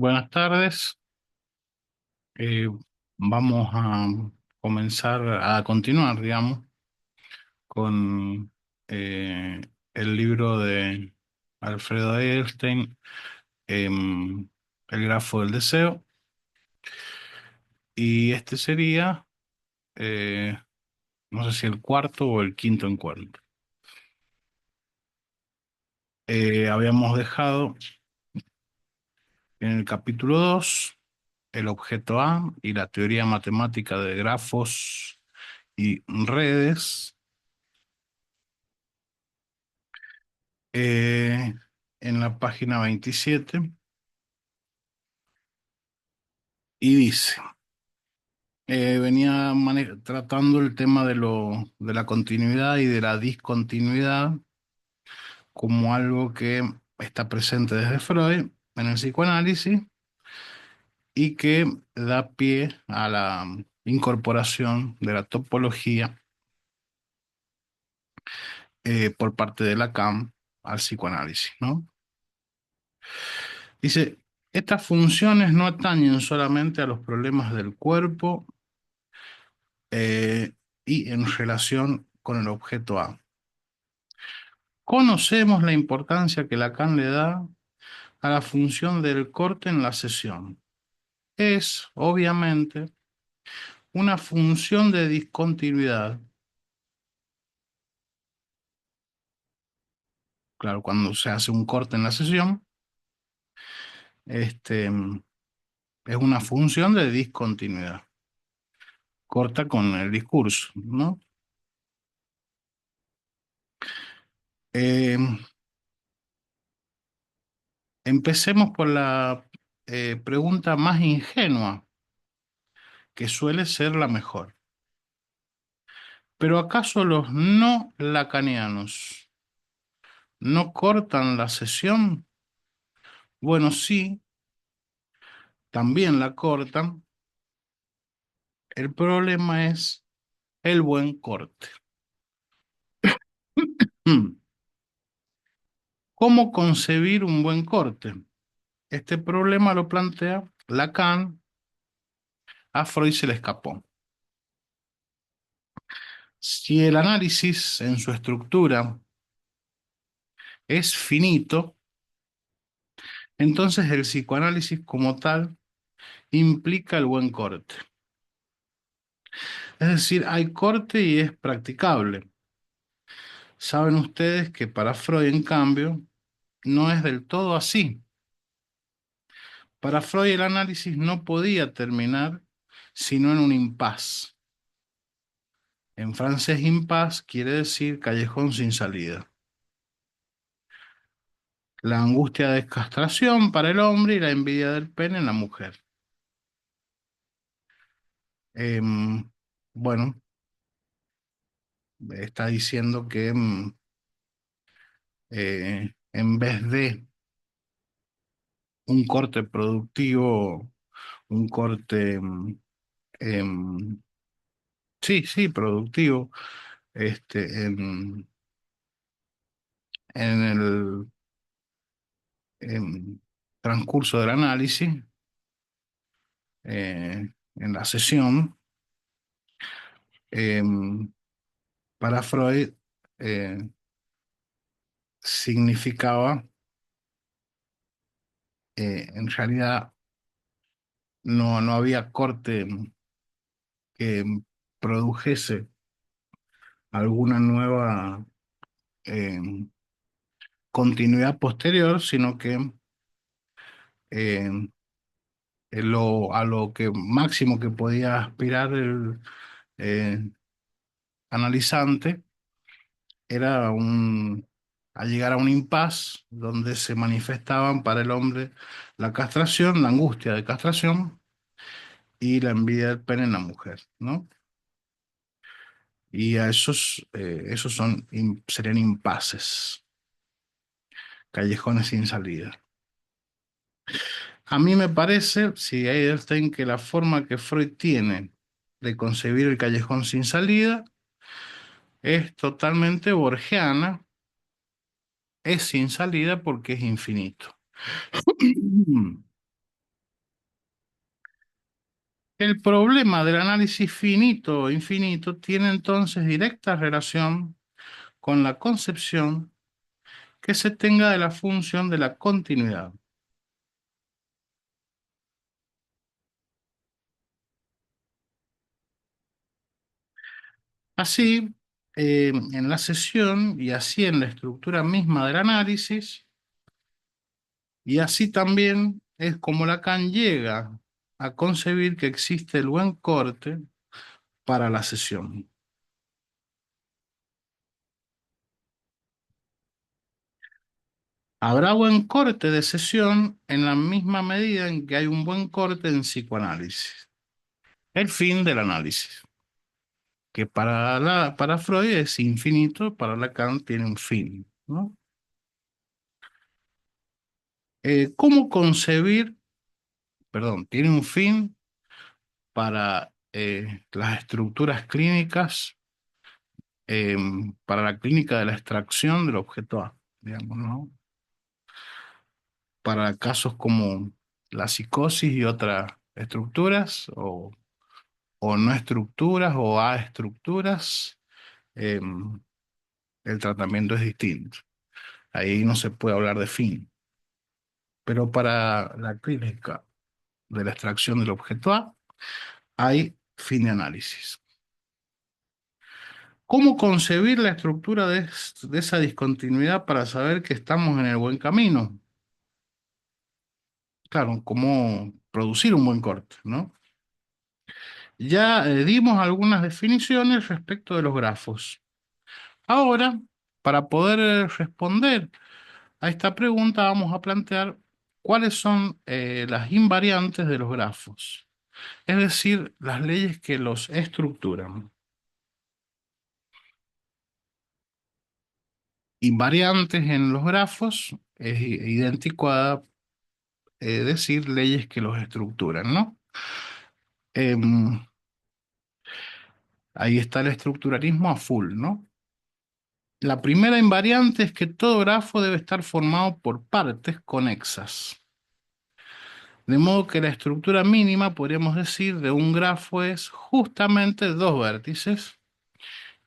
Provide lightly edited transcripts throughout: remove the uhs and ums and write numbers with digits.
Buenas tardes. Eh, Vamos a comenzar a continuar, digamos, con eh, el libro de Alfredo Edelstein, El grafo del deseo. Y este sería, eh, no sé si el cuarto o el quinto encuentro. Habíamos dejado en el capítulo 2 el objeto A y la teoría matemática de grafos y redes. eh, en la página 27 y dice, venía tratando el tema de la continuidad y de la discontinuidad como algo que está presente desde Freud en el psicoanálisis y que da pie a la incorporación de la topología por parte de Lacan al psicoanálisis, ¿no? Dice, estas funciones no atañen solamente a los problemas del cuerpo eh, y en relación con el objeto A. Conocemos la importancia que Lacan le da a la función del corte en la sesión. Es, obviamente, una función de discontinuidad. Claro, cuando se hace un corte en la sesión, es una función de discontinuidad. Corta con el discurso, ¿no? Eh, Empecemos por la pregunta más ingenua, que suele ser la mejor. ¿Pero acaso los no lacanianos no cortan la sesión? Bueno, sí, también la cortan. El problema es el buen corte. Mm. ¿Cómo concebir un buen corte? Este problema lo plantea Lacan, a Freud se le escapó. Si el análisis en su estructura es finito, entonces el psicoanálisis como tal implica el buen corte. Es decir, hay corte y es practicable. Saben ustedes que para Freud, en cambio, no es del todo así. Para Freud el análisis no podía terminar sino en un impas. En francés, impas quiere decir callejón sin salida. La angustia de castración para el hombre y la envidia del pene en la mujer. Em, bueno, está diciendo que en vez de un corte productivo, un corte, em, sí, sí, productivo, en el em, transcurso del análisis, en la sesión, em, para Freud eh, significaba, en realidad, no había corte que produjese alguna nueva em, continuidad posterior, sino que em, a lo que máximo que podía aspirar el eh, analizante era a llegar a un impas donde se manifestaban para el hombre la castración, la angustia de castración y la envidia del pene en la mujer, ¿no? Y a esos serían impases, callejones sin salida. A mí me parece, si Eidelstein, que la forma que Freud tiene de concebir el callejón sin salida es totalmente borgiana, es sin salida porque es infinito. El problema del análisis finito o infinito tiene entonces directa relación con la concepción que se tenga de la función de la continuidad. Así, en la sesión y así en la estructura misma del análisis, y así también es como Lacan llega a concebir que existe el buen corte para la sesión. Habrá buen corte de sesión en la misma medida en que hay un buen corte en psicoanálisis. El fin del análisis, que para Freud es infinito, para Lacan tiene un fin, ¿no? ¿Cómo concebir, perdón, tiene un fin para las estructuras clínicas, para la clínica de la extracción del objeto A, digamos, ¿no? Para casos como la psicosis y otras estructuras, o no estructuras, o A estructuras, eh, el tratamiento es distinto. Ahí no se puede hablar de fin. Pero para la clínica de la extracción del objeto A, hay fin de análisis. ¿Cómo concebir la estructura de esa discontinuidad para saber que estamos en el buen camino? Claro, cómo producir un buen corte, ¿no? Ya dimos algunas definiciones respecto de los grafos. Ahora, para poder responder a esta pregunta, vamos a plantear cuáles son las invariantes de los grafos, es decir, las leyes que los estructuran. Invariantes en los grafos es idéntico a decir leyes que los estructuran, ¿no? Em, Ahí está el estructuralismo a full, ¿no? La primera invariante es que todo grafo debe estar formado por partes conexas. De modo que la estructura mínima, podríamos decir, de un grafo es justamente dos vértices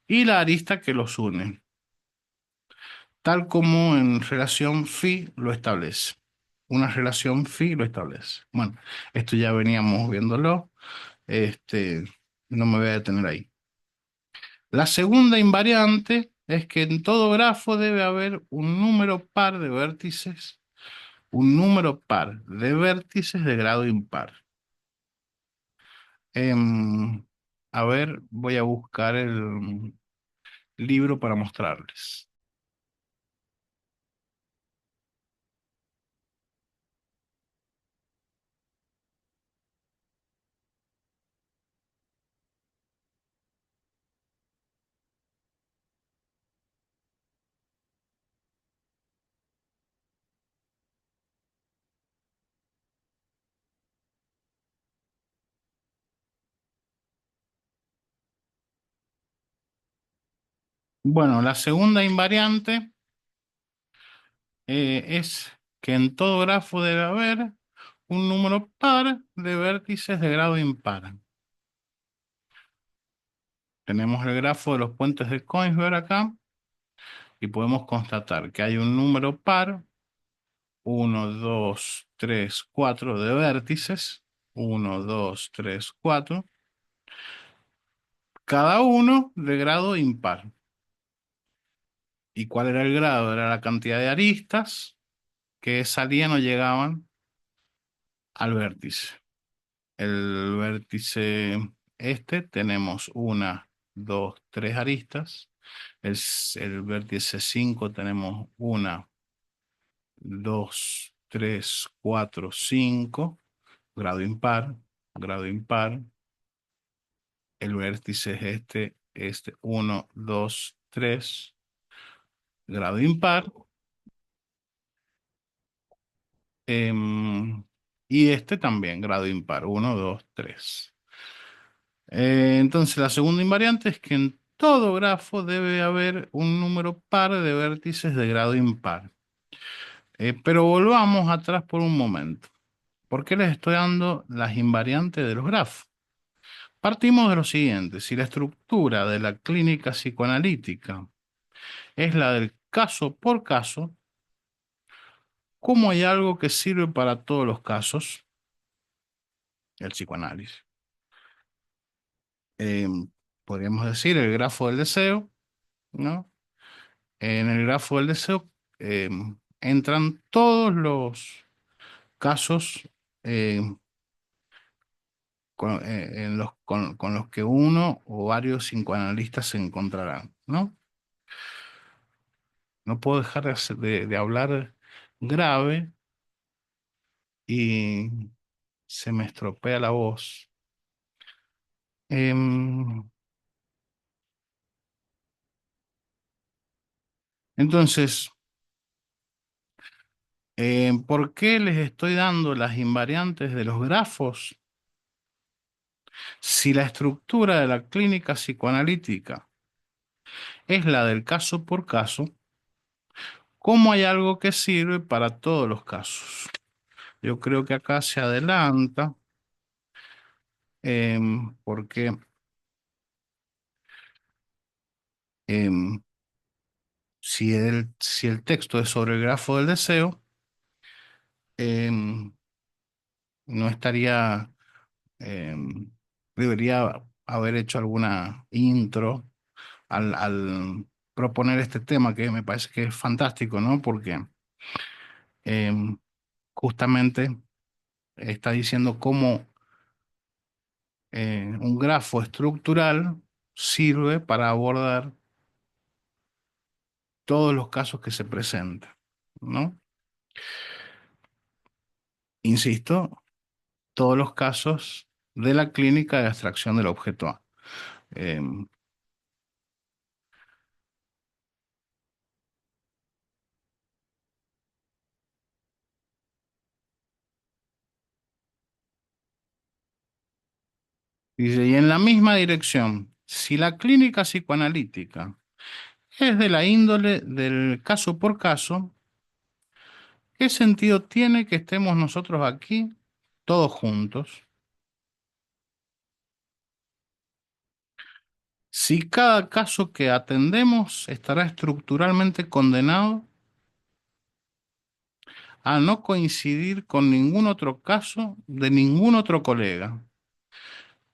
y la arista que los une, tal como en relación phi lo establece. Una relación phi lo establece. Bueno, esto ya veníamos viéndolo, este, no me voy a detener ahí. La segunda invariante es que en todo grafo debe haber un número par de vértices, un número par de vértices de grado impar. Em, a ver, voy a buscar el libro para mostrarles. Bueno, la segunda invariante es que en todo grafo debe haber un número par de vértices de grado impar. Tenemos el grafo de los puentes de Kongsberg acá y podemos constatar que hay un número par, uno, 2, 3, 4 de vértices, uno, 2, 3, 4, cada uno de grado impar. ¿Y cuál era el grado? Era la cantidad de aristas que salían o llegaban al vértice. El vértice este tenemos una, dos, tres aristas. El vértice 5 tenemos una, dos, tres, cuatro, cinco, grado impar, grado impar. El vértice es este uno, dos, tres, grado impar. Em, y este también, grado impar, uno, dos, tres. Entonces, la segunda invariante es que en todo grafo debe haber un número par de vértices de grado impar. Pero volvamos atrás por un momento. ¿Por qué les estoy dando las invariantes de los grafos? Partimos de lo siguiente, si la estructura de la clínica psicoanalítica es la del caso por caso, ¿cómo hay algo que sirve para todos los casos? El psicoanálisis. Eh, Podríamos decir el grafo del deseo, ¿no? En el grafo del deseo eh, entran todos los casos eh, con los que uno o varios psicoanalistas se encontrarán, ¿no? No puedo dejar de hablar grave y se me estropea la voz. Em, entonces, ¿por qué les estoy dando las invariantes de los grafos? Si la estructura de la clínica psicoanalítica es la del caso por caso, ¿cómo hay algo que sirve para todos los casos? Yo creo que acá se adelanta, porque em, si el texto es sobre el grafo del deseo, em, no estaría, em, debería haber hecho alguna intro al proponer este tema que me parece que es fantástico, ¿no? Porque em, justamente está diciendo cómo un grafo estructural sirve para abordar todos los casos que se presentan, ¿no? Insisto, todos los casos de la clínica de abstracción del objeto A. Em, Dice, y en la misma dirección, si la clínica psicoanalítica es de la índole del caso por caso, ¿qué sentido tiene que estemos nosotros aquí todos juntos? Si cada caso que atendemos estará estructuralmente condenado a no coincidir con ningún otro caso de ningún otro colega,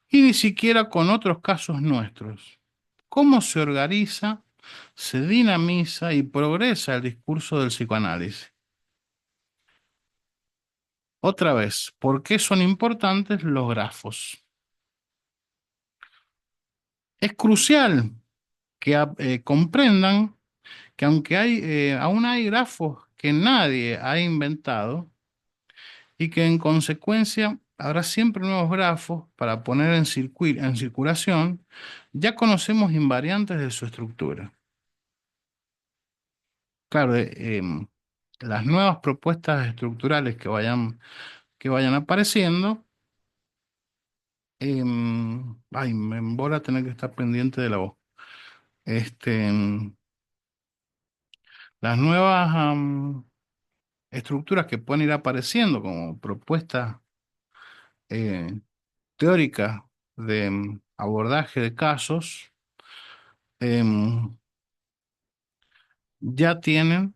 y ni siquiera con otros casos nuestros. ¿Cómo se organiza, se dinamiza y progresa el discurso del psicoanálisis? Otra vez, ¿por qué son importantes los grafos? Es crucial que comprendan que aún hay grafos que nadie ha inventado y que en consecuencia habrá siempre nuevos grafos para poner en circulación, ya conocemos invariantes de su estructura. Claro, las nuevas propuestas estructurales que vayan apareciendo, ay, me embola tener que estar pendiente de la voz. Las nuevas estructuras que pueden ir apareciendo como propuestas eh, teóricas de abordaje de casos, em, ya tienen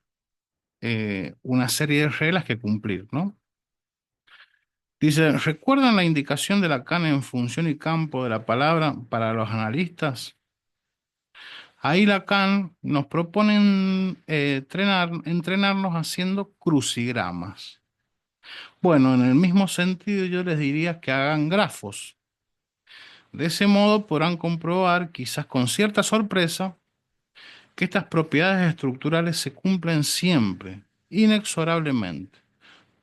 una serie de reglas que cumplir, ¿no? Dice, ¿recuerdan la indicación de Lacan en función y campo de la palabra para los analistas? Ahí Lacan nos propone entrenarnos haciendo crucigramas. Bueno, en el mismo sentido yo les diría que hagan grafos. De ese modo podrán comprobar, quizás con cierta sorpresa, que estas propiedades estructurales se cumplen siempre, inexorablemente.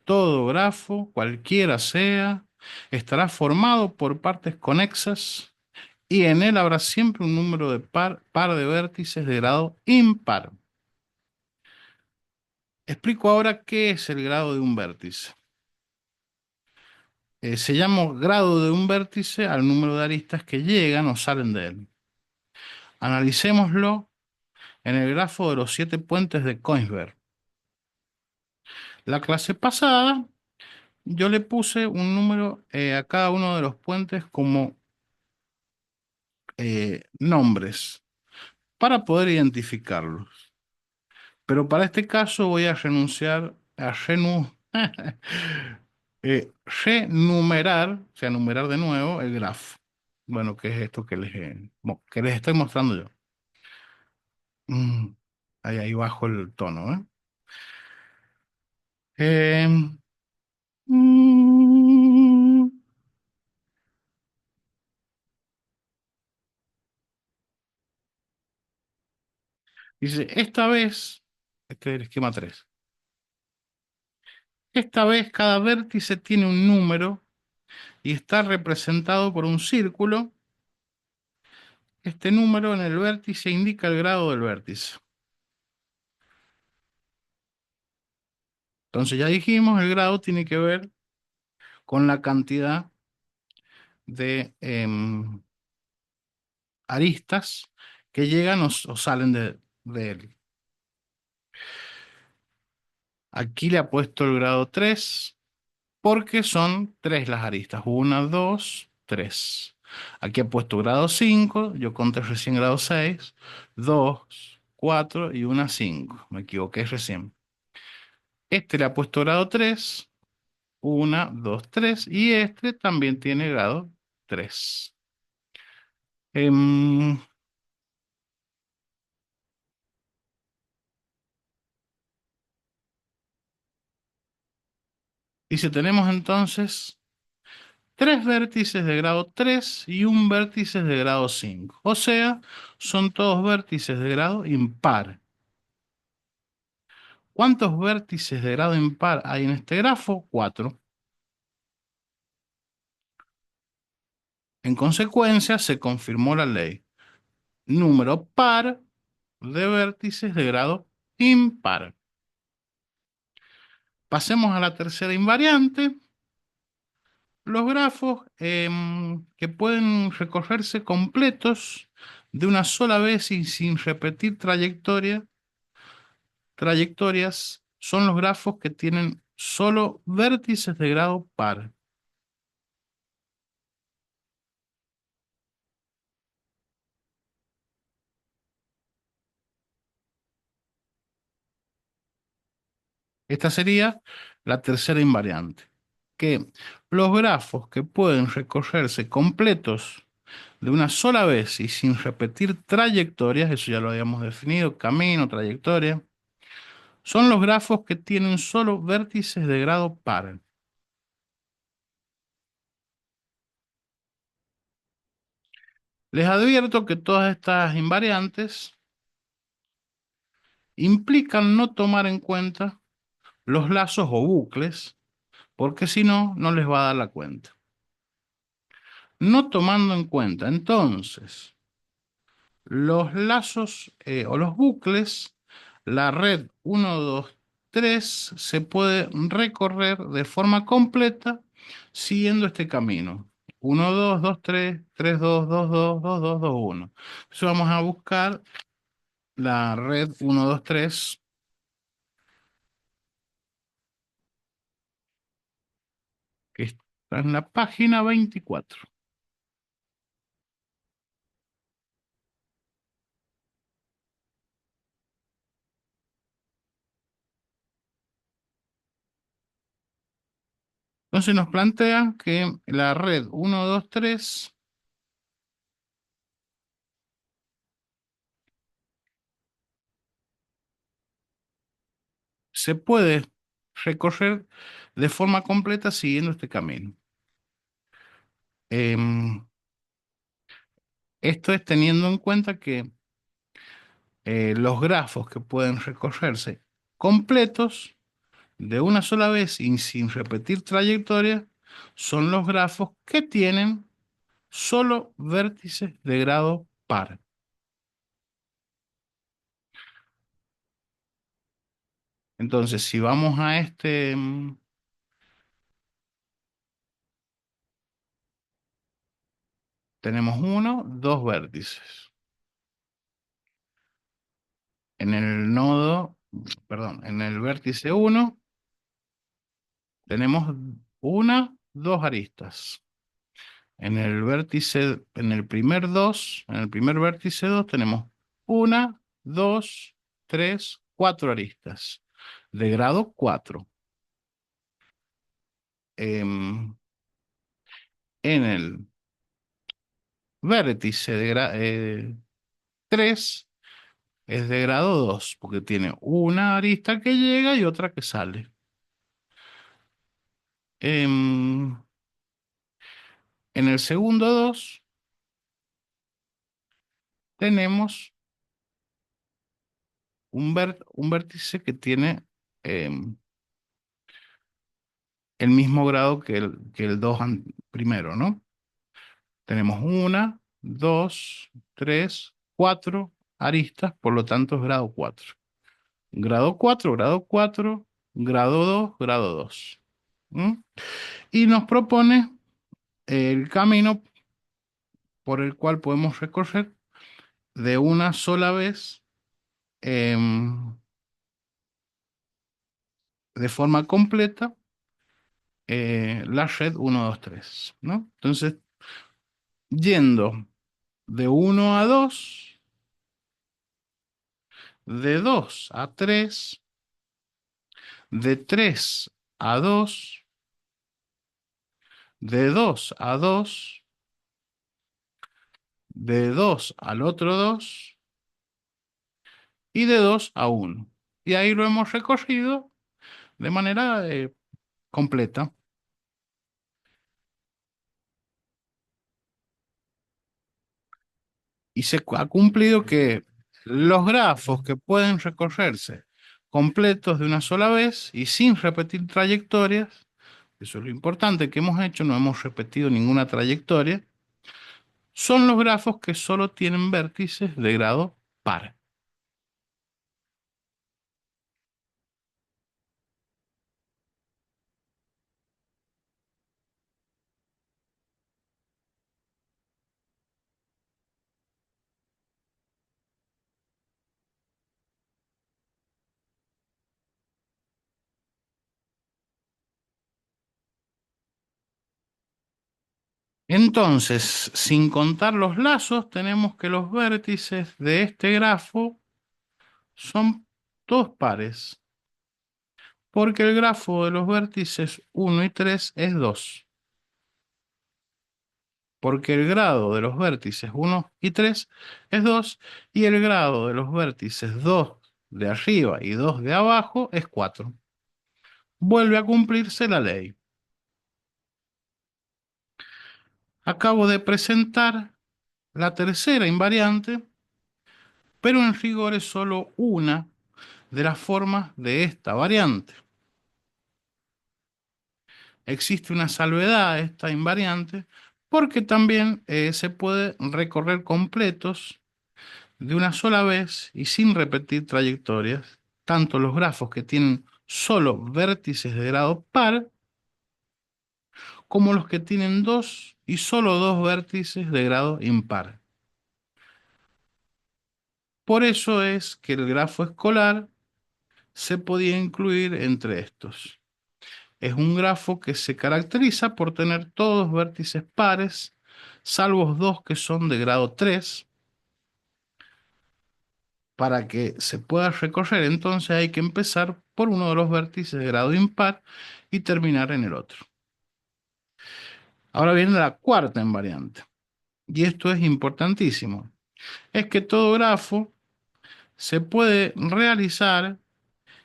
Todo grafo, cualquiera sea, estará formado por partes conexas y en él habrá siempre un número de par de vértices de grado impar. Explico ahora qué es el grado de un vértice. Se llama grado de un vértice al número de aristas que llegan o salen de él. Analicémoslo en el grafo de los 7 puentes de Kongsberg. La clase pasada yo le puse un número a cada uno de los puentes como nombres para poder identificarlos. Pero para este caso voy a renunciar a renumerar, o sea, numerar de nuevo el grafo. Bueno, ¿qué es esto que les estoy mostrando yo? Mm, ahí bajo el tono, ¿eh? Em, mm, dice, esta vez, este es el esquema 3. Esta vez cada vértice tiene un número y está representado por un círculo. Este número en el vértice indica el grado del vértice. Entonces ya dijimos, el grado tiene que ver con la cantidad de aristas que llegan o salen de él. Aquí le ha puesto el grado 3 porque son 3 las aristas. Una, 2, 3. Aquí ha puesto grado 5, yo conté recién grado 6, 2, 4 y una 5. Me equivoqué recién. Este le ha puesto grado 3, una, 2, 3 y este también tiene grado 3. Em, y si tenemos entonces 3 vértices de grado 3 y un vértice de grado 5. O sea, son todos vértices de grado impar. ¿Cuántos vértices de grado impar hay en este grafo? 4. En consecuencia, se confirmó la ley. Número par de vértices de grado impar. Pasemos a la tercera invariante. Los grafos que pueden recorrerse completos de una sola vez y sin repetir trayectorias son los grafos que tienen solo vértices de grado par. Esta sería la tercera invariante, que los grafos que pueden recorrerse completos de una sola vez y sin repetir trayectorias, eso ya lo habíamos definido, camino, trayectoria, son los grafos que tienen solo vértices de grado par. Les advierto que todas estas invariantes implican no tomar en cuenta los lazos o bucles, porque si no, no les va a dar la cuenta. No tomando en cuenta, entonces, los lazos o los bucles, la red 1, 2, 3 se puede recorrer de forma completa siguiendo este camino. 1, 2, 2, 3, 3, 2, 2, 2, 2, 2, 2, 1. Entonces vamos a buscar la red 1, 2, 3, que está en la página 24. Entonces nos plantean que la red 1, 2, 3 se puede recorrer de forma completa siguiendo este camino. Em, Esto es teniendo en cuenta que los grafos que pueden recorrerse completos de una sola vez y sin repetir trayectoria son los grafos que tienen solo vértices de grado par. Entonces, si vamos a tenemos uno, dos vértices. En el nodo, perdón, en el vértice uno tenemos una, dos aristas. En el primer 2, en el primer vértice 2 tenemos una, dos, tres, cuatro aristas de grado 4. Em, en el vértice de 3 es de grado 2 porque tiene una arista que llega y otra que sale. Em, en el segundo 2 tenemos un vértice que tiene em, el mismo grado que el 2 primero, ¿no? Tenemos una, dos, tres, cuatro aristas, por lo tanto es grado 4. Grado 4, grado 4, grado 2, grado 2. ¿Mm? Y nos propone el camino por el cual podemos recorrer de una sola vez, em, de forma completa, la red 1, 2, 3, ¿no? Entonces, yendo de uno a 2, de 2 a 3, de 3 a 2, de 2 a 2, de 2 al otro 2 y de 2 a 1. Y ahí lo hemos recorrido de manera completa. Y se ha cumplido que los grafos que pueden recorrerse completos de una sola vez y sin repetir trayectorias, eso es lo importante que hemos hecho, no hemos repetido ninguna trayectoria, son los grafos que solo tienen vértices de grado par. Entonces, sin contar los lazos, tenemos que los vértices de este grafo son todos pares, porque el grafo de los vértices uno y 3 es 2, porque el grado de los vértices uno y 3 es 2 y el grado de los vértices 2 de arriba y 2 de abajo es 4. Vuelve a cumplirse la ley. Acabo de presentar la tercera invariante, pero en rigor es solo una de las formas de esta variante. Existe una salvedad a esta invariante porque también se puede recorrer completos de una sola vez y sin repetir trayectorias, tanto los grafos que tienen solo vértices de grado par como los que tienen dos y solo dos vértices de grado impar. Por eso es que el grafo escolar se podía incluir entre estos. Es un grafo que se caracteriza por tener todos vértices pares, salvo dos que son de grado 3. Para que se pueda recorrer, entonces hay que empezar por uno de los vértices de grado impar y terminar en el otro. Ahora viene la cuarta invariante, y esto es importantísimo. Es que todo grafo se puede realizar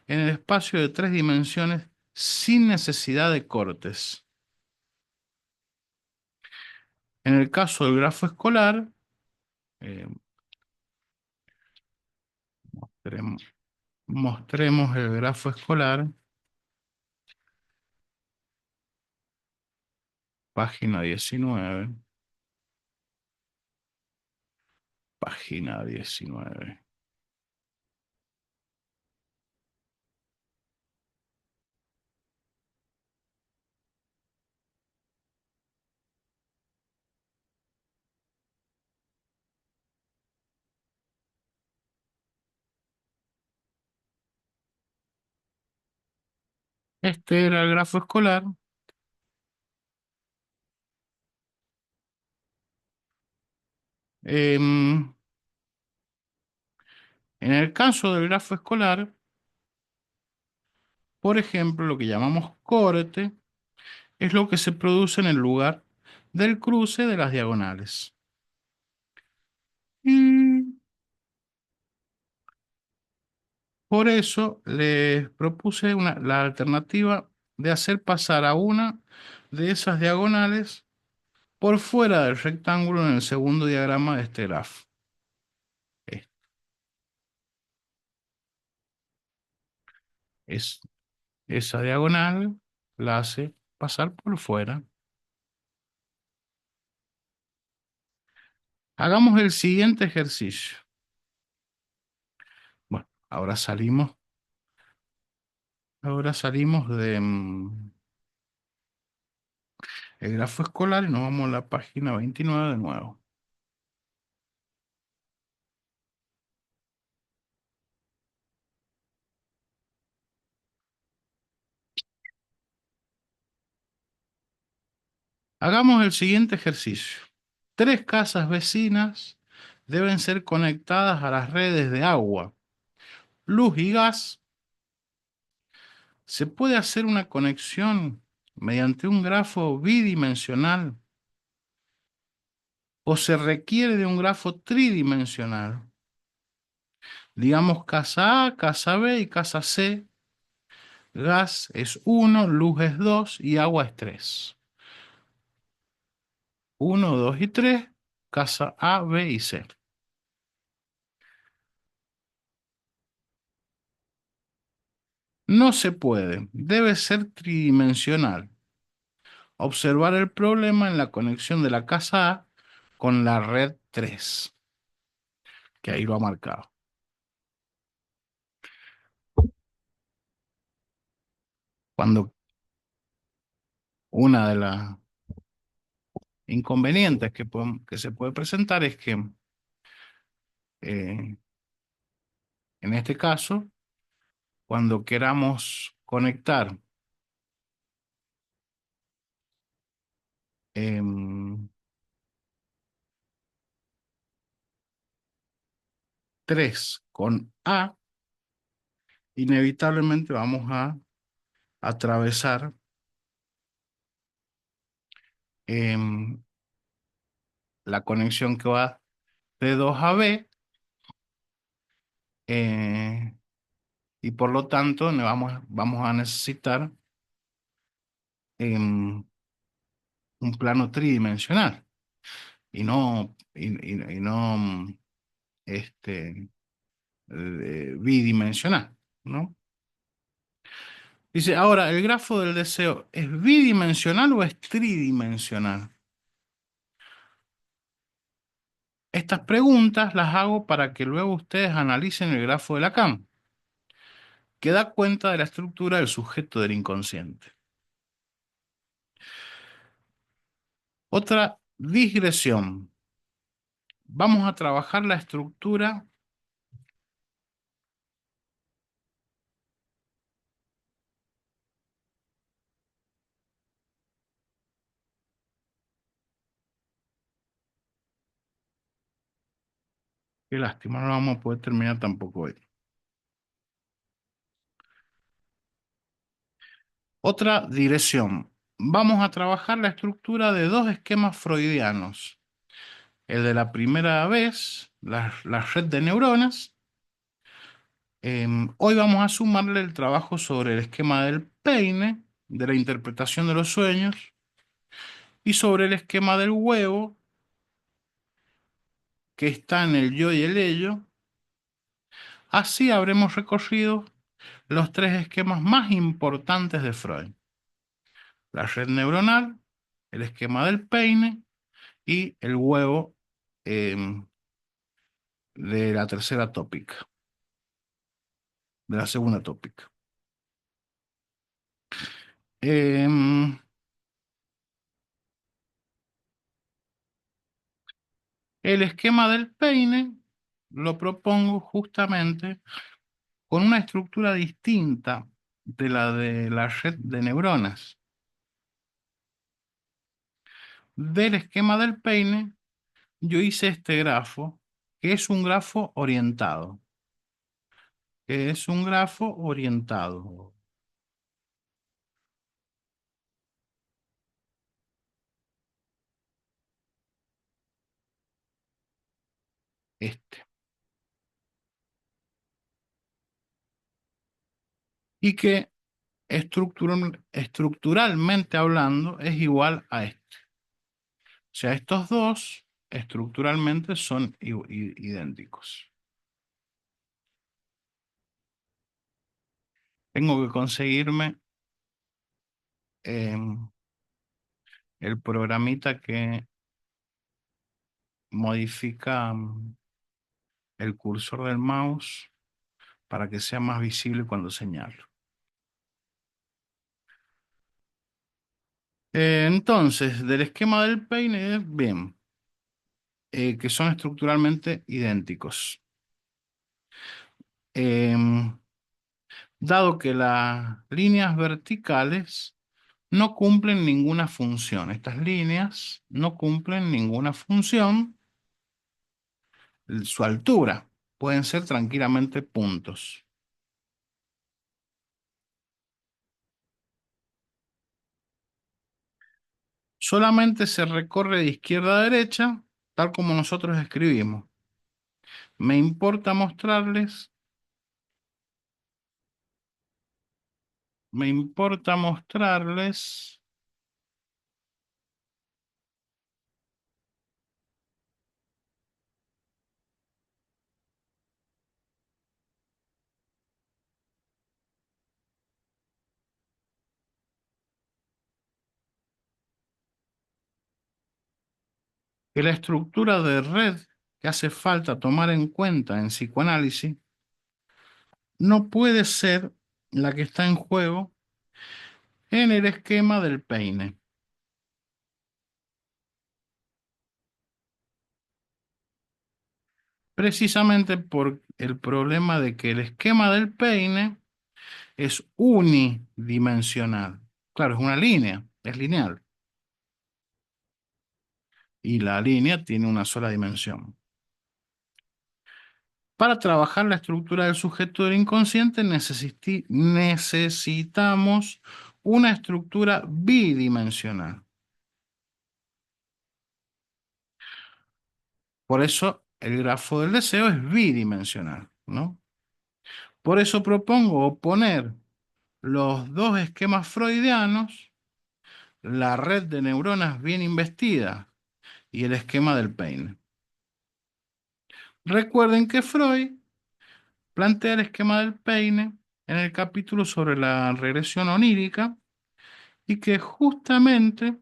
en el espacio de 3 dimensiones sin necesidad de cortes. En el caso del grafo escolar, eh, mostremos el grafo escolar, página 19, página 19. Este era el grafo escolar Em, en el caso del grafo escolar, por ejemplo, lo que llamamos corte es lo que se produce en el lugar del cruce de las diagonales. Y por eso les propuse la alternativa de hacer pasar a una de esas diagonales por fuera del rectángulo en el segundo diagrama de este grafo. Es, es- esa diagonal la hace pasar por fuera. Hagamos el siguiente ejercicio. Bueno, ahora salimos de el grafo escolar y nos vamos a la página 29 de nuevo. Hagamos el siguiente ejercicio. Tres casas vecinas deben ser conectadas a las redes de agua, luz y gas. ¿Se puede hacer una conexión mediante un grafo bidimensional o se requiere de un grafo tridimensional? Digamos casa A, casa B y casa C. Gas es 1, luz es 2 y agua es 3. 1, 2 y 3, casa A, B y C. No se puede, debe ser tridimensional. Observar el problema en la conexión de la casa A con la red 3, que ahí lo ha marcado. Cuando una de las inconvenientes que se puede presentar es que eh, en este caso, cuando queramos conectar em, 3 con A, inevitablemente vamos a atravesar em, la conexión que va de 2 a B, eh, y por lo tanto vamos a necesitar un plano tridimensional y no este, bidimensional, ¿no? Dice, ahora, ¿el grafo del deseo es bidimensional o es tridimensional? Estas preguntas las hago para que luego ustedes analicen el grafo de Lacan, que da cuenta de la estructura del sujeto del inconsciente. Otra digresión. Vamos a trabajar la estructura. Qué lástima, no vamos a poder terminar tampoco hoy. Otra dirección. Vamos a trabajar la estructura de dos esquemas freudianos. El de la primera vez, la red de neuronas. Hoy vamos a sumarle el trabajo sobre el esquema del peine, de la interpretación de los sueños, y sobre el esquema del huevo, que está en el yo y el ello. Así habremos recorrido los tres esquemas más importantes de Freud: la red neuronal, el esquema del peine y el huevo em, de la tercera tópica, de la segunda tópica. Em, el esquema del peine lo propongo justamente con una estructura distinta de la red de neuronas. Del esquema del peine yo hice este grafo, que es un grafo orientado, que es un grafo orientado. Este. Y que estructuralmente hablando es igual a este. O sea, estos dos estructuralmente son idénticos. Tengo que conseguirme em, el programita que modifica el cursor del mouse para que sea más visible cuando señalo. Entonces, del esquema del peine, bien, que son estructuralmente idénticos. Em, Dado que las líneas verticales no cumplen ninguna función, estas líneas no cumplen ninguna función, su altura pueden ser tranquilamente puntos. Solamente se recorre de izquierda a derecha, tal como nosotros escribimos. Me importa mostrarles, me importa mostrarles que la estructura de red que hace falta tomar en cuenta en psicoanálisis no puede ser la que está en juego en el esquema del peine. Precisamente por el problema de que el esquema del peine es unidimensional. Claro, es una línea, es lineal. Y la línea tiene una sola dimensión. Para trabajar la estructura del sujeto del inconsciente necesitamos una estructura bidimensional. Por eso el grafo del deseo es bidimensional, ¿no? Por eso propongo poner los dos esquemas freudianos, la red de neuronas bien investida y el esquema del peine. Recuerden que Freud plantea el esquema del peine en el capítulo sobre la regresión onírica y que justamente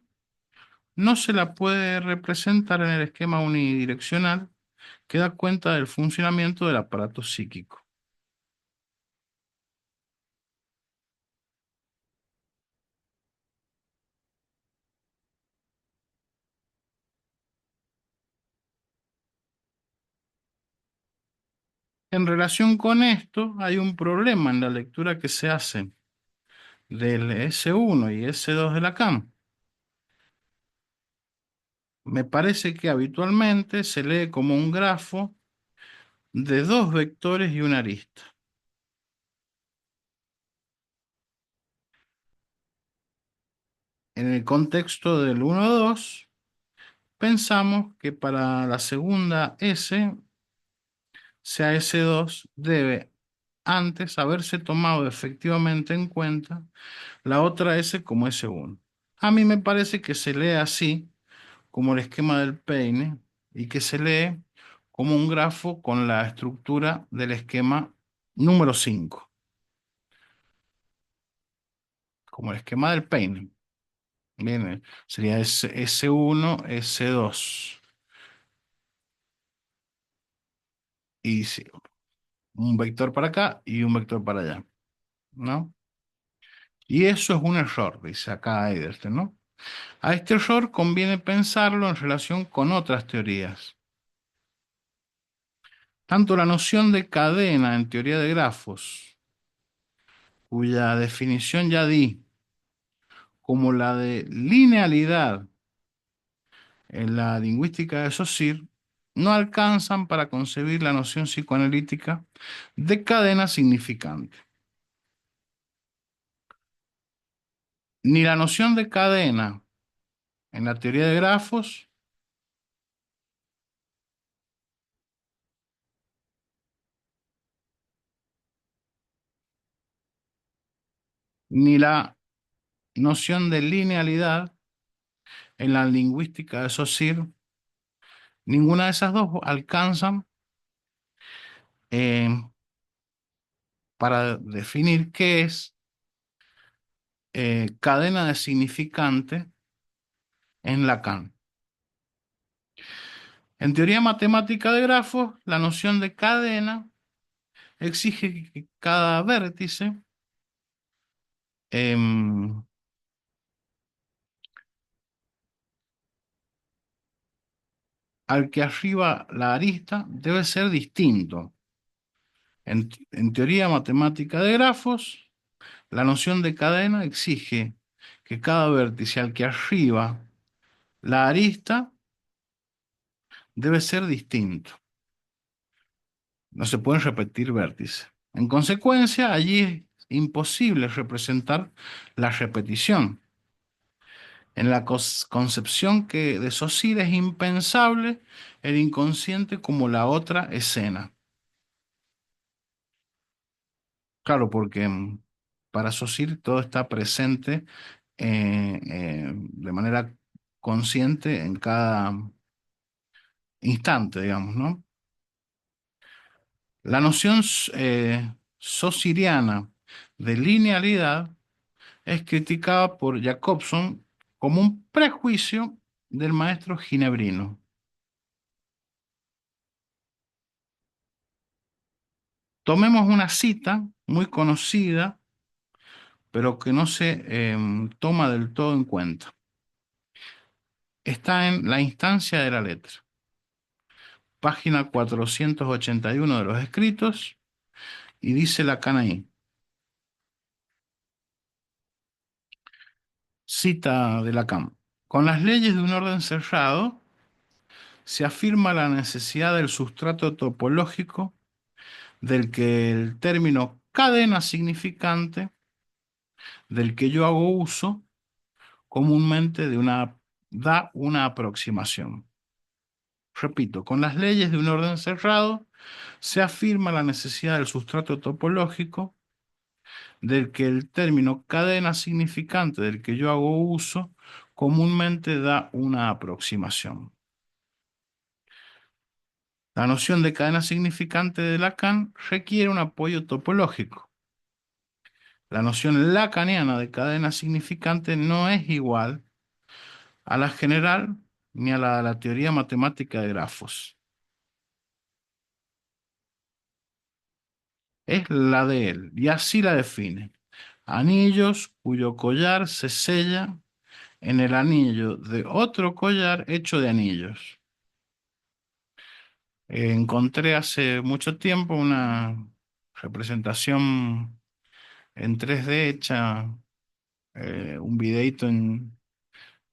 no se la puede representar en el esquema unidireccional que da cuenta del funcionamiento del aparato psíquico. En relación con esto, hay un problema en la lectura que se hace del S1 y S2 de Lacan. Me parece que habitualmente se lee como un grafo de dos vectores y una arista. En el contexto del 1-2, pensamos que para la segunda S, sea S2, debe antes haberse tomado efectivamente en cuenta la otra S como S1. A mí me parece que se lee así, como el esquema del peine, y que se lee como un grafo con la estructura del esquema número 5, como el esquema del peine. Bien, sería S1, S2. Y sí, un vector para acá y un vector para allá, ¿no? Y eso es un error, dice acá Eiderstein, ¿no? A este error conviene pensarlo en relación con otras teorías. Tanto la noción de cadena en teoría de grafos, cuya definición ya di, como la de linealidad en la lingüística de Saussure no alcanzan para concebir la noción psicoanalítica de cadena significante. Ni la noción de cadena en la teoría de grafos, ni la noción de linealidad en la lingüística de Saussure, ninguna de esas dos alcanzan eh, para definir qué es cadena de significante en Lacan. En teoría matemática de grafos, la noción de cadena exige que cada vértice em, al que arriba la arista debe ser distinto. En teoría matemática de grafos, la noción de cadena exige que cada vértice al que arriba la arista debe ser distinto. No se pueden repetir vértices. En consecuencia, allí es imposible representar la repetición. En la concepción que de Saussure es impensable el inconsciente como la otra escena. Claro, porque para Saussure todo está presente de manera consciente en cada instante, digamos, ¿no? La noción saussuriana de linealidad es criticada por Jacobson como un prejuicio del maestro ginebrino. Tomemos una cita muy conocida, pero que no se toma del todo en cuenta. Está en la instancia de la letra, página 481 de los escritos, y dice Lacan ahí, cita de Lacan, con las leyes de un orden cerrado se afirma la necesidad del sustrato topológico del que el término cadena significante del que yo hago uso comúnmente da una aproximación. Repito, con las leyes de un orden cerrado se afirma la necesidad del sustrato topológico del que el término cadena significante del que yo hago uso comúnmente da una aproximación. La noción de cadena significante de Lacan requiere un apoyo topológico. La noción lacaniana de cadena significante no es igual a la general ni a la de la teoría matemática de grafos. Es la de él, y así la define. Anillos cuyo collar se sella en el anillo de otro collar hecho de anillos. Encontré hace mucho tiempo una representación en 3D hecha, un videito en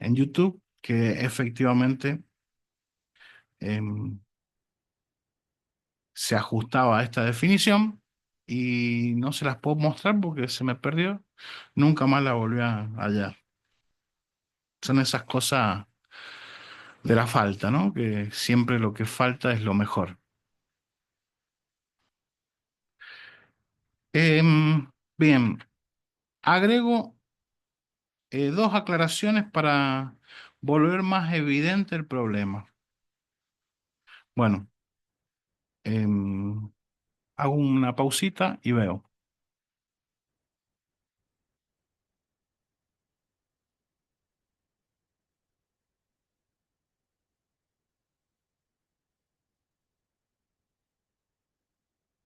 YouTube que efectivamente em, se ajustaba a esta definición y no se las puedo mostrar porque se me perdió. Nunca más la volví a hallar. Son esas cosas de la falta, ¿no? Que siempre lo que falta es lo mejor. Bien, agrego dos aclaraciones para volver más evidente el problema. Bueno, hago una pausita y veo.